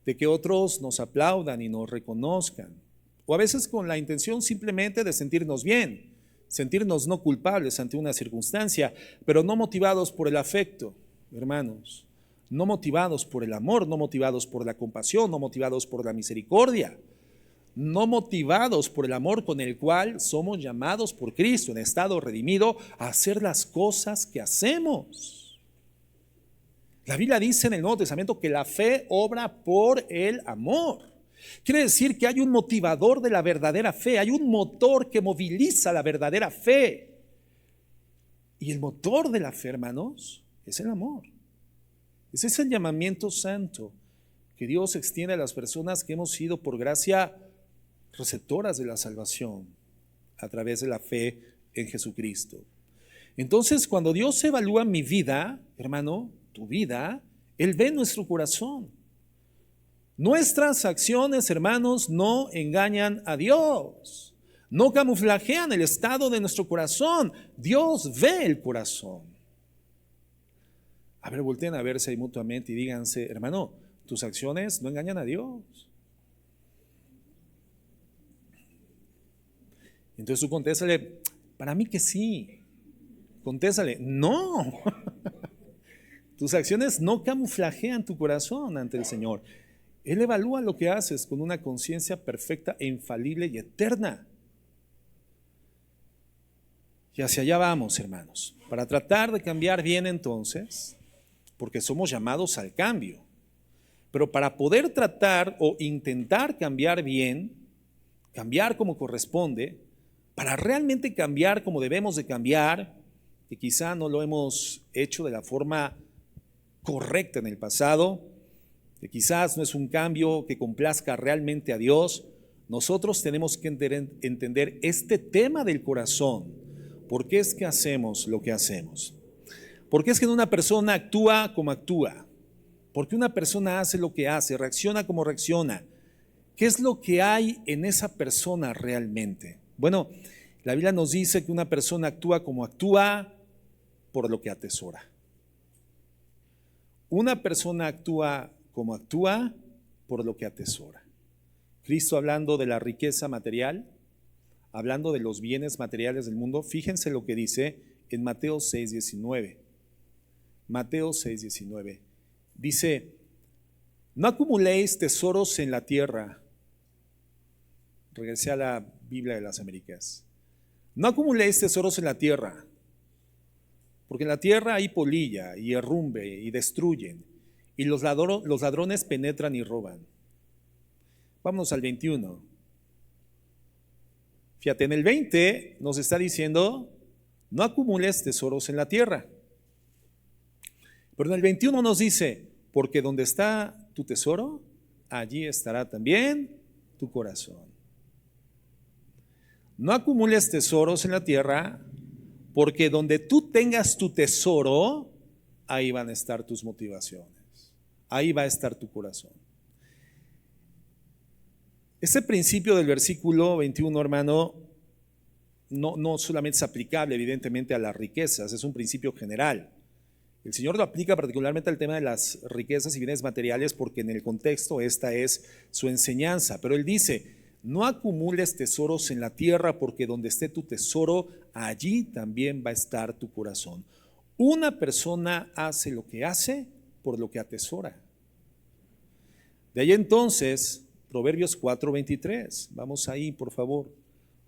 de que otros nos aplaudan y nos reconozcan, o a veces con la intención simplemente de sentirnos bien, sentirnos no culpables ante una circunstancia, pero no motivados por el afecto, hermanos, no motivados por el amor, no motivados por la compasión, no motivados por la misericordia, no motivados por el amor con el cual somos llamados por Cristo en estado redimido a hacer las cosas que hacemos. La Biblia dice en el Nuevo Testamento que la fe obra por el amor. Quiere decir que hay un motivador de la verdadera fe, hay un motor que moviliza la verdadera fe. Y el motor de la fe, hermanos, es el amor. Ese es el llamamiento santo que Dios extiende a las personas que hemos sido por gracia receptoras de la salvación a través de la fe en Jesucristo. Entonces, cuando Dios evalúa mi vida, hermano, tu vida, Él ve nuestro corazón. Nuestras acciones, hermanos, no engañan a Dios, no camuflajean el estado de nuestro corazón. Dios ve el corazón. A ver, volteen a verse ahí mutuamente y díganse, hermano, tus acciones no engañan a Dios. Entonces tú contéstale, para mí que sí. Contéstale, no. Tus acciones no camuflajean tu corazón ante el Señor. Él evalúa lo que haces con una conciencia perfecta e infalible y eterna. Y hacia allá vamos, hermanos, para tratar de cambiar bien entonces, porque somos llamados al cambio. Pero para poder tratar o intentar cambiar bien, cambiar como corresponde, para realmente cambiar como debemos de cambiar, que quizá no lo hemos hecho de la forma correcta en el pasado, que quizás no es un cambio que complazca realmente a Dios, nosotros tenemos que entender este tema del corazón. ¿Por qué es que hacemos lo que hacemos? ¿Por qué es que una persona actúa como actúa? ¿Por qué una persona hace lo que hace, reacciona como reacciona? ¿Qué es lo que hay en esa persona realmente? Bueno, la Biblia nos dice que una persona actúa como actúa por lo que atesora. Una persona actúa como actúa por lo que atesora. Cristo, hablando de la riqueza material, hablando de los bienes materiales del mundo, fíjense lo que dice en Mateo 6:19. Mateo 6:19. Dice, no acumuléis tesoros en la tierra. Regresé a la Biblia de las Américas. No acumuléis tesoros en la tierra, porque en la tierra hay polilla y herrumbre y destruyen, y los ladrones penetran y roban. Vámonos al 21. Fíjate, en el 20 nos está diciendo, no acumules tesoros en la tierra. Pero en el 21 nos dice, porque donde está tu tesoro, allí estará también tu corazón. No acumules tesoros en la tierra, porque donde tú tengas tu tesoro, ahí van a estar tus motivaciones, ahí va a estar tu corazón. Este principio del versículo 21, hermano, no solamente es aplicable evidentemente a las riquezas, es un principio general. El Señor lo aplica particularmente al tema de las riquezas y bienes materiales porque en el contexto esta es su enseñanza. Pero Él dice, no acumules tesoros en la tierra porque donde esté tu tesoro, allí también va a estar tu corazón. Una persona hace lo que hace por lo que atesora. De ahí entonces, Proverbios 4:23. Vamos ahí, por favor.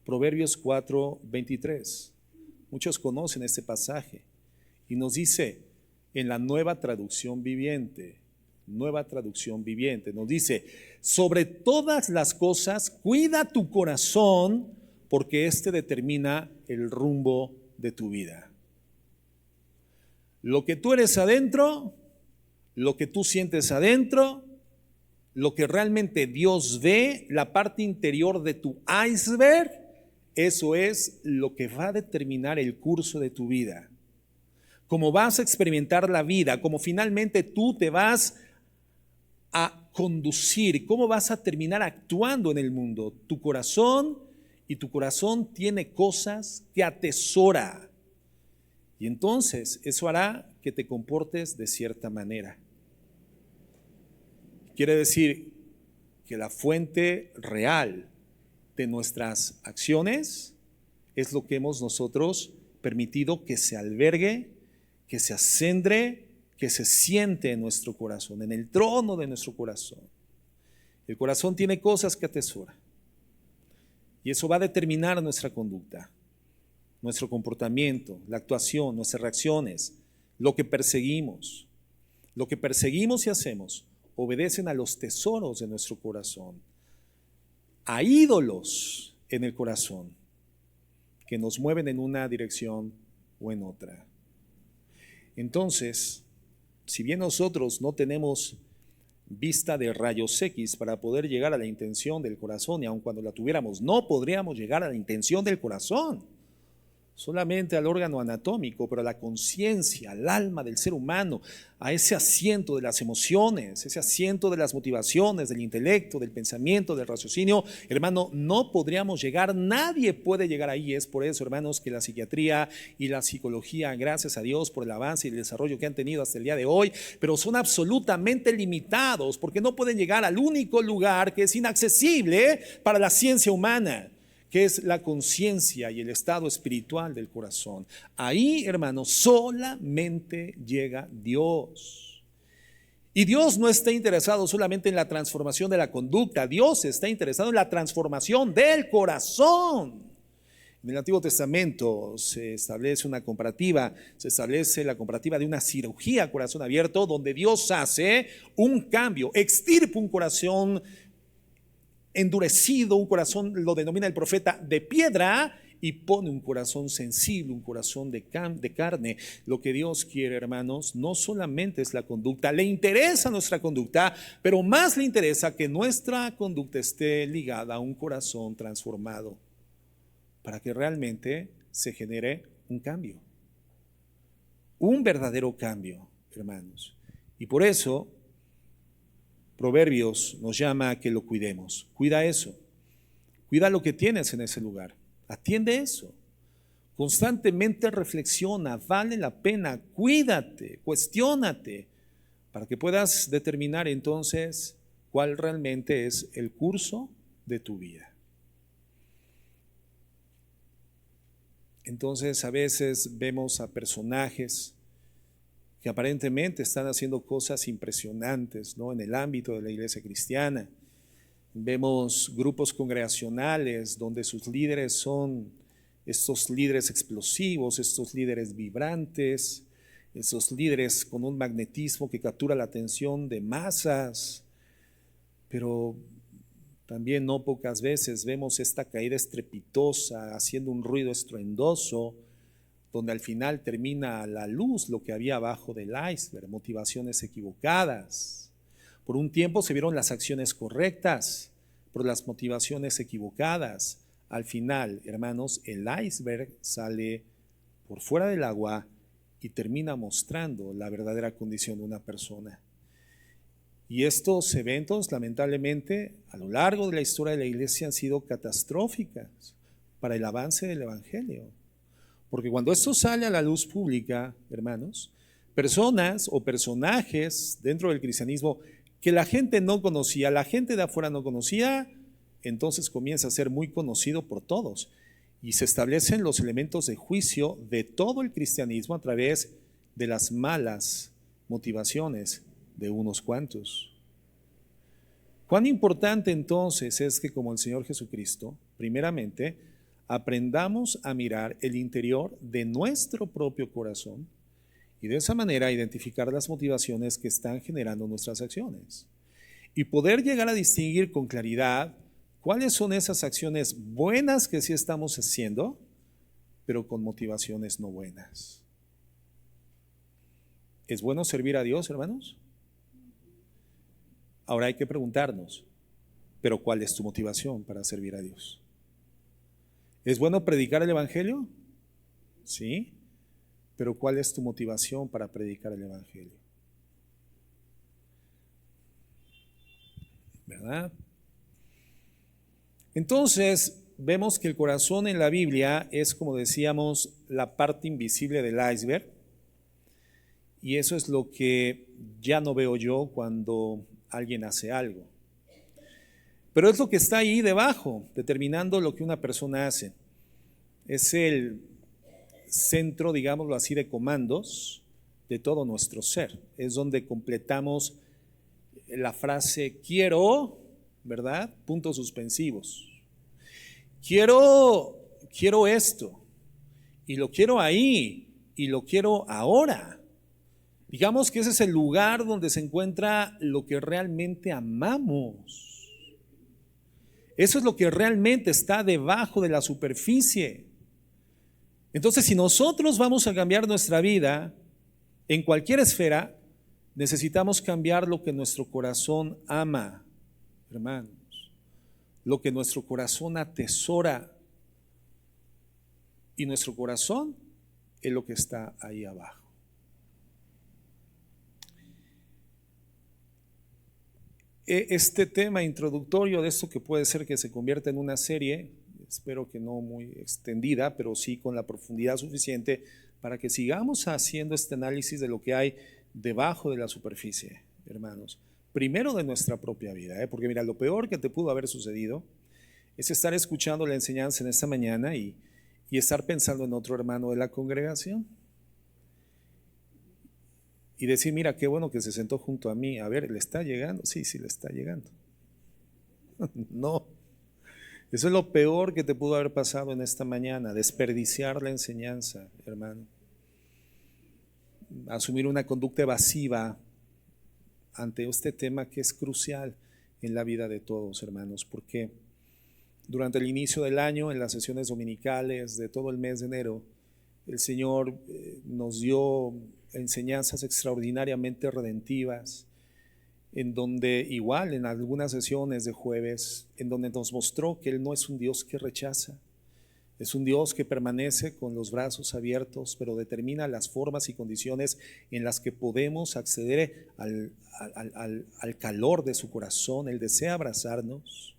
Proverbios 4:23. Muchos conocen este pasaje y nos dice en la Nueva Traducción Viviente, nos dice, sobre todas las cosas, cuida tu corazón, porque este determina el rumbo de tu vida. Lo que tú eres adentro, lo que tú sientes adentro, lo que realmente Dios ve, la parte interior de tu iceberg, eso es lo que va a determinar el curso de tu vida. Cómo vas a experimentar la vida, cómo finalmente tú te vas a conducir, cómo vas a terminar actuando en el mundo. Tu corazón tiene cosas que atesora. Y entonces eso hará que te comportes de cierta manera. Quiere decir que la fuente real de nuestras acciones es lo que hemos nosotros permitido que se albergue, que se acendre, que se siente en nuestro corazón, en el trono de nuestro corazón. El corazón tiene cosas que atesora y eso va a determinar nuestra conducta, nuestro comportamiento, la actuación, nuestras reacciones, lo que perseguimos y hacemos obedecen a los tesoros de nuestro corazón, a ídolos en el corazón que nos mueven en una dirección o en otra. Entonces, si bien nosotros no tenemos vista de rayos X para poder llegar a la intención del corazón, y aun cuando la tuviéramos, no podríamos llegar a la intención del corazón, solamente al órgano anatómico, pero a la conciencia, al alma del ser humano, a ese asiento de las emociones, ese asiento de las motivaciones, del intelecto, del pensamiento, del raciocinio, hermano, no podríamos llegar, nadie puede llegar ahí. Es por eso, hermanos, que la psiquiatría y la psicología, gracias a Dios por el avance y el desarrollo que han tenido hasta el día de hoy, pero son absolutamente limitados porque no pueden llegar al único lugar que es inaccesible para la ciencia humana, que es la conciencia y el estado espiritual del corazón. Ahí, hermanos, solamente llega Dios. Y Dios no está interesado solamente en la transformación de la conducta, Dios está interesado en la transformación del corazón. En el Antiguo Testamento se establece la comparativa de una cirugía a corazón abierto, donde Dios hace un cambio, extirpa un corazón endurecido, un corazón, lo denomina el profeta, de piedra, y pone un corazón sensible, un corazón de carne. Lo que Dios quiere, hermanos, no solamente es la conducta, le interesa nuestra conducta, pero más le interesa que nuestra conducta esté ligada a un corazón transformado, para que realmente se genere un cambio, un verdadero cambio, hermanos. Y por eso Proverbios nos llama a que lo cuidemos. Cuida eso. Cuida lo que tienes en ese lugar. Atiende eso. Constantemente reflexiona. Vale la pena. Cuídate. Cuestiónate. Para que puedas determinar entonces cuál realmente es el curso de tu vida. Entonces a veces vemos a personajes que aparentemente están haciendo cosas impresionantes, ¿no?, en el ámbito de la iglesia cristiana. Vemos grupos congregacionales donde sus líderes son estos líderes explosivos, estos líderes vibrantes, estos líderes con un magnetismo que captura la atención de masas, pero también no pocas veces vemos esta caída estrepitosa haciendo un ruido estruendoso, donde al final termina a la luz lo que había abajo del iceberg, motivaciones equivocadas. Por un tiempo se vieron las acciones correctas, pero las motivaciones equivocadas al final, hermanos, el iceberg sale por fuera del agua y termina mostrando la verdadera condición de una persona. Y estos eventos, lamentablemente, a lo largo de la historia de la iglesia han sido catastróficas para el avance del evangelio. Porque cuando esto sale a la luz pública, hermanos, personas o personajes dentro del cristianismo que la gente no conocía, la gente de afuera no conocía, entonces comienza a ser muy conocido por todos. Y se establecen los elementos de juicio de todo el cristianismo a través de las malas motivaciones de unos cuantos. Cuán importante entonces es que, como el Señor Jesucristo, primeramente, aprendamos a mirar el interior de nuestro propio corazón y de esa manera identificar las motivaciones que están generando nuestras acciones y poder llegar a distinguir con claridad cuáles son esas acciones buenas que sí estamos haciendo, pero con motivaciones no buenas. ¿Es bueno servir a Dios, hermanos? Ahora hay que preguntarnos, ¿pero cuál es tu motivación para servir a Dios? ¿Es bueno predicar el Evangelio? Sí, pero ¿cuál es tu motivación para predicar el Evangelio? ¿Verdad? Entonces, vemos que el corazón en la Biblia es, como decíamos, la parte invisible del iceberg. Y eso es lo que ya no veo yo cuando alguien hace algo. Pero es lo que está ahí debajo, determinando lo que una persona hace. Es el centro, digámoslo así, de comandos de todo nuestro ser. Es donde completamos la frase quiero, ¿verdad? Puntos suspensivos. Quiero esto, y lo quiero ahí, y lo quiero ahora. Digamos que ese es el lugar donde se encuentra lo que realmente amamos. Eso es lo que realmente está debajo de la superficie. Entonces, si nosotros vamos a cambiar nuestra vida en cualquier esfera, necesitamos cambiar lo que nuestro corazón ama, hermanos, lo que nuestro corazón atesora. Y nuestro corazón es lo que está ahí abajo. Este tema introductorio de esto que puede ser que se convierta en una serie, espero que no muy extendida, pero sí con la profundidad suficiente para que sigamos haciendo este análisis de lo que hay debajo de la superficie, hermanos. Primero de nuestra propia vida, porque mira, lo peor que te pudo haber sucedido es estar escuchando la enseñanza en esta mañana y estar pensando en otro hermano de la congregación. Y decir, mira, qué bueno que se sentó junto a mí. A ver, ¿le está llegando? Sí, le está llegando. No. Eso es lo peor que te pudo haber pasado en esta mañana, desperdiciar la enseñanza, hermano. Asumir una conducta evasiva ante este tema que es crucial en la vida de todos, hermanos, porque durante el inicio del año, en las sesiones dominicales de todo el mes de enero, el Señor nos dio enseñanzas extraordinariamente redentivas, en donde igual en algunas sesiones de jueves, en donde nos mostró que Él no es un Dios que rechaza, es un Dios que permanece con los brazos abiertos, pero determina las formas y condiciones en las que podemos acceder al calor de su corazón. Él desea abrazarnos.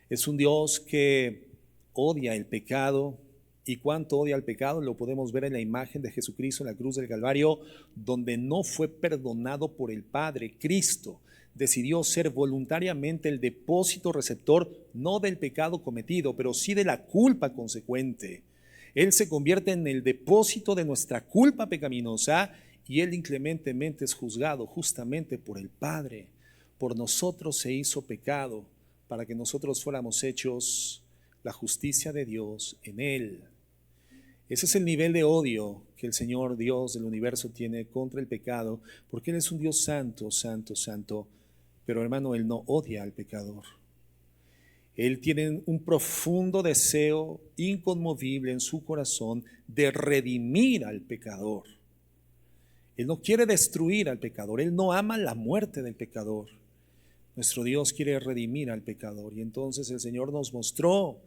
Es un Dios que odia el pecado. Y cuánto odia al pecado lo podemos ver en la imagen de Jesucristo en la cruz del Calvario, donde no fue perdonado por el Padre. Cristo decidió ser voluntariamente el depósito receptor, no del pecado cometido, pero sí de la culpa consecuente. Él se convierte en el depósito de nuestra culpa pecaminosa y Él inclementemente es juzgado justamente por el Padre. Por nosotros se hizo pecado para que nosotros fuéramos hechos la justicia de Dios en Él. Ese es el nivel de odio que el Señor Dios del universo tiene contra el pecado, porque Él es un Dios santo, santo, santo. Pero hermano, Él no odia al pecador. Él tiene un profundo deseo inconmovible en su corazón de redimir al pecador. Él no quiere destruir al pecador, Él no ama la muerte del pecador. Nuestro Dios quiere redimir al pecador. Y entonces el Señor nos mostró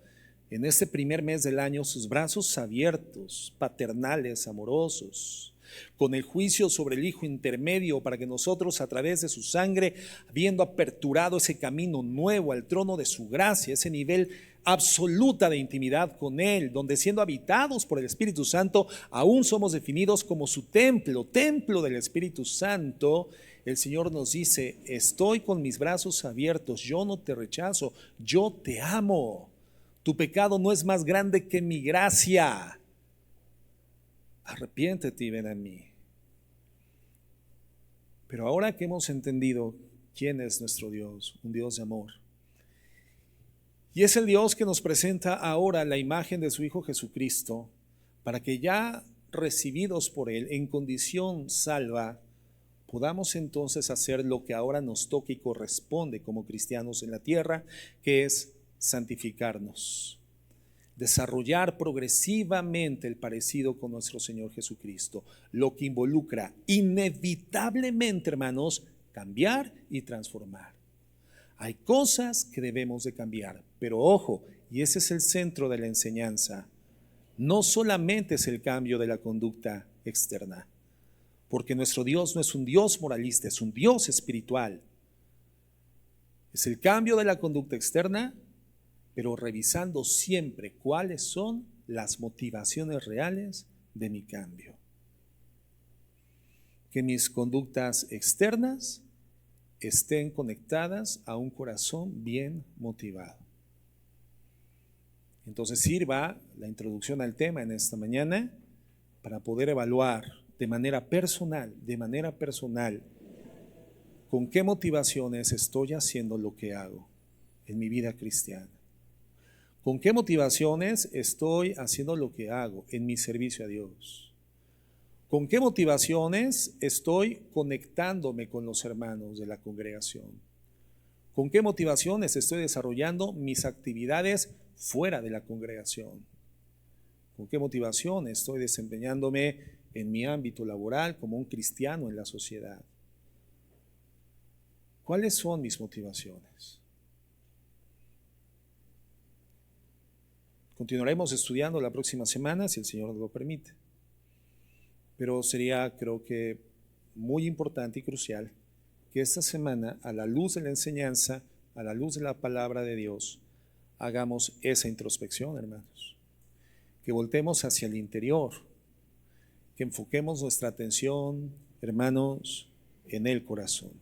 en este primer mes del año sus brazos abiertos, paternales, amorosos, con el juicio sobre el Hijo intermedio para que nosotros a través de su sangre, habiendo aperturado ese camino nuevo al trono de su gracia, ese nivel absoluta de intimidad con Él, donde siendo habitados por el Espíritu Santo, aún somos definidos como su templo, templo del Espíritu Santo. El Señor nos dice: estoy con mis brazos abiertos, yo no te rechazo, yo te amo. Tu pecado no es más grande que mi gracia. Arrepiéntete y ven a mí. Pero ahora que hemos entendido quién es nuestro Dios, un Dios de amor, y es el Dios que nos presenta ahora la imagen de su Hijo Jesucristo, para que ya recibidos por Él en condición salva, podamos entonces hacer lo que ahora nos toca y corresponde como cristianos en la tierra, que es santificarnos, desarrollar progresivamente el parecido con nuestro Señor Jesucristo, lo que involucra inevitablemente, hermanos, cambiar y transformar. Hay cosas que debemos de cambiar, pero ojo, y ese es el centro de la enseñanza, no solamente es el cambio de la conducta externa, porque nuestro Dios no es un Dios moralista, es un Dios espiritual. Es el cambio de la conducta externa, pero revisando siempre cuáles son las motivaciones reales de mi cambio. Que mis conductas externas estén conectadas a un corazón bien motivado. Entonces sirva la introducción al tema en esta mañana para poder evaluar de manera personal, con qué motivaciones estoy haciendo lo que hago en mi vida cristiana. ¿Con qué motivaciones estoy haciendo lo que hago en mi servicio a Dios? ¿Con qué motivaciones estoy conectándome con los hermanos de la congregación? ¿Con qué motivaciones estoy desarrollando mis actividades fuera de la congregación? ¿Con qué motivación estoy desempeñándome en mi ámbito laboral como un cristiano en la sociedad? ¿Cuáles son mis motivaciones? Continuaremos estudiando la próxima semana, si el Señor nos lo permite. Pero sería, creo que, muy importante y crucial que esta semana, a la luz de la enseñanza, a la luz de la palabra de Dios, hagamos esa introspección, hermanos. Que voltemos hacia el interior, que enfoquemos nuestra atención, hermanos, en el corazón.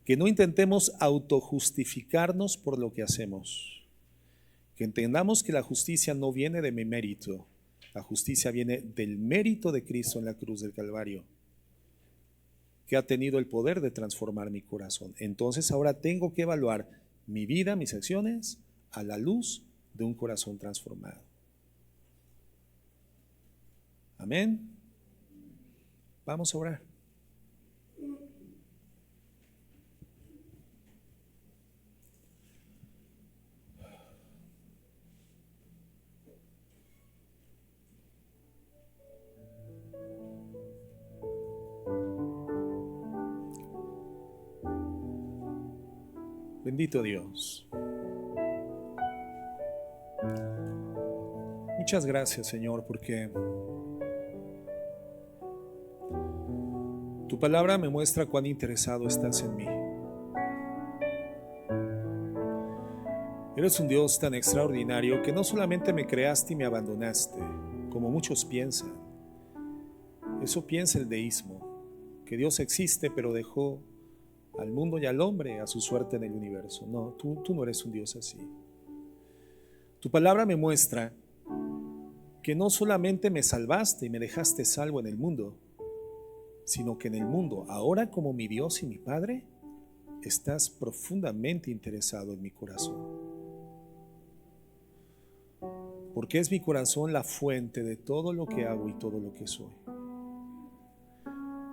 Que no intentemos autojustificarnos por lo que hacemos. Que entendamos que la justicia no viene de mi mérito, la justicia viene del mérito de Cristo en la cruz del Calvario, que ha tenido el poder de transformar mi corazón. Entonces ahora tengo que evaluar mi vida, mis acciones, a la luz de un corazón transformado. Amén. Vamos a orar. Bendito Dios. Muchas gracias, Señor, porque tu palabra me muestra cuán interesado estás en mí. Eres un Dios tan extraordinario que no solamente me creaste y me abandonaste, como muchos piensan. Eso piensa el deísmo, que Dios existe pero dejó al mundo y al hombre a su suerte en el universo. No, tú no eres un Dios así. Tu palabra me muestra que no solamente me salvaste y me dejaste salvo en el mundo, sino que en el mundo, ahora como mi Dios y mi Padre, estás profundamente interesado en mi corazón. Porque es mi corazón la fuente de todo lo que hago y todo lo que soy.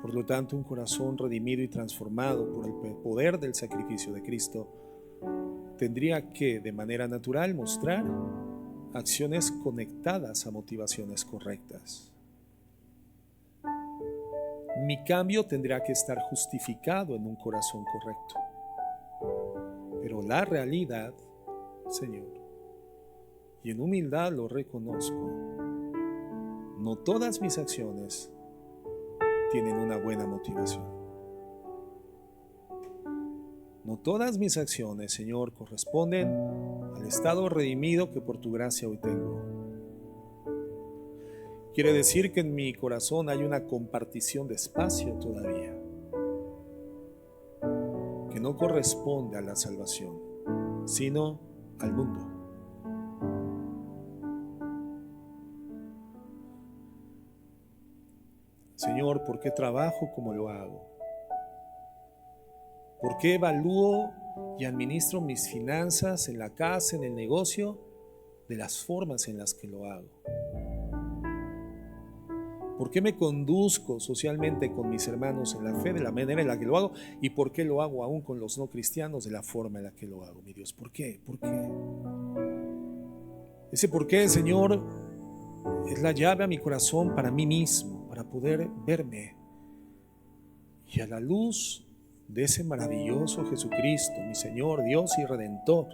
Por lo tanto, un corazón redimido y transformado por el poder del sacrificio de Cristo tendría que, de manera natural, mostrar acciones conectadas a motivaciones correctas. Mi cambio tendrá que estar justificado en un corazón correcto. Pero la realidad, Señor, y en humildad lo reconozco. No todas mis acciones tienen una buena motivación. No todas mis acciones, Señor, corresponden al estado redimido que por tu gracia hoy tengo. Quiere decir que en mi corazón hay una compartición de espacio todavía, que no corresponde a la salvación, sino al mundo. Señor, ¿por qué trabajo como lo hago? ¿Por qué evalúo y administro mis finanzas en la casa, en el negocio, de las formas en las que lo hago? ¿Por qué me conduzco socialmente con mis hermanos en la fe de la manera en la que lo hago? ¿Y por qué lo hago aún con los no cristianos de la forma en la que lo hago, mi Dios? ¿Por qué? ¿Por qué? Ese por qué, Señor, es la llave a mi corazón para mí mismo, para poder verme. Y a la luz de ese maravilloso Jesucristo, mi Señor, Dios y Redentor,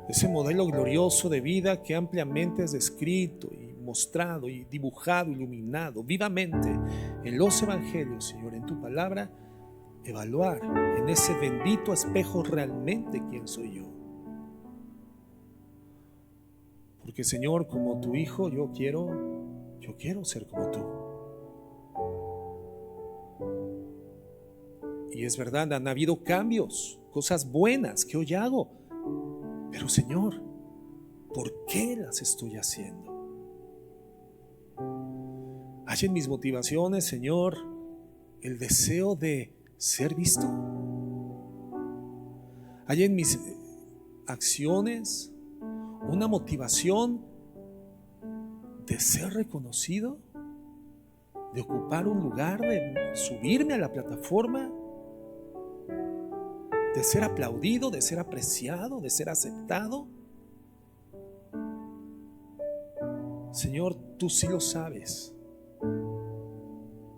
ese modelo glorioso de vida que ampliamente es descrito y mostrado y dibujado, iluminado vivamente en los evangelios, Señor, en tu palabra, evaluar en ese bendito espejo realmente quién soy yo. Porque, Señor, como tu hijo, yo quiero ser como tú. Y es verdad, han habido cambios, cosas buenas que hoy hago. Pero, Señor, ¿por qué las estoy haciendo? Hay en mis motivaciones, Señor, el deseo de ser visto. Hay en mis acciones una motivación de ser reconocido, de ocupar un lugar, de subirme a la plataforma, de ser aplaudido, de ser apreciado, de ser aceptado. Señor, tú sí lo sabes,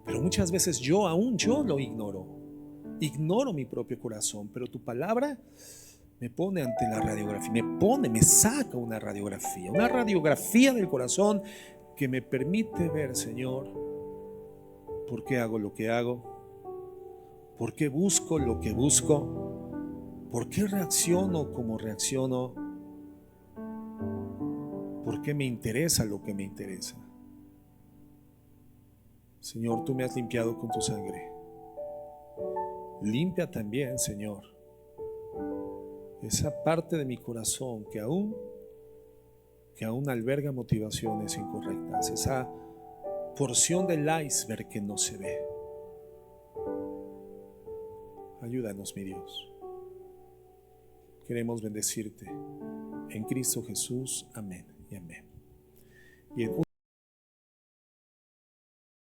pero muchas veces yo lo ignoro mi propio corazón, pero tu palabra me pone ante la radiografía, me saca una radiografía del corazón que me permite ver, Señor, por qué hago lo que hago, por qué busco lo que busco, por qué reacciono como reacciono, por qué me interesa lo que me interesa. Señor, tú me has limpiado con tu sangre. Limpia también, Señor, esa parte de mi corazón que aún alberga motivaciones incorrectas, esa porción del iceberg que no se ve. Ayúdanos, mi Dios. Queremos bendecirte en Cristo Jesús. Amén y amén. Y en